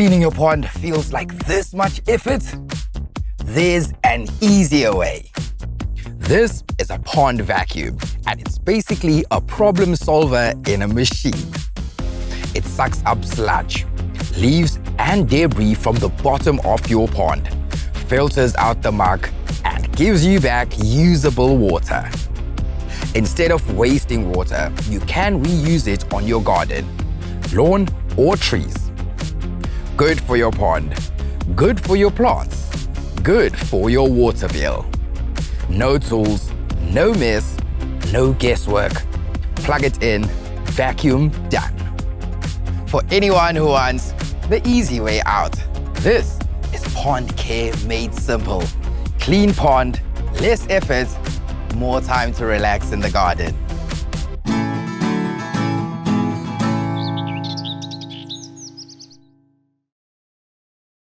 Cleaning your pond feels like this much effort? There's an easier way. This is a pond vacuum, and it's basically a problem solver in a machine. It sucks up sludge, leaves and debris from the bottom of your pond, filters out the muck, and gives you back usable water. Instead of wasting water, you can reuse it on your garden, lawn, or trees. Good for your pond, good for your plants, good for your water bill. No tools, no mess, no guesswork. Plug it in, vacuum done. For anyone who wants the easy way out, this is pond care made simple. Clean pond, less effort, more time to relax in the garden.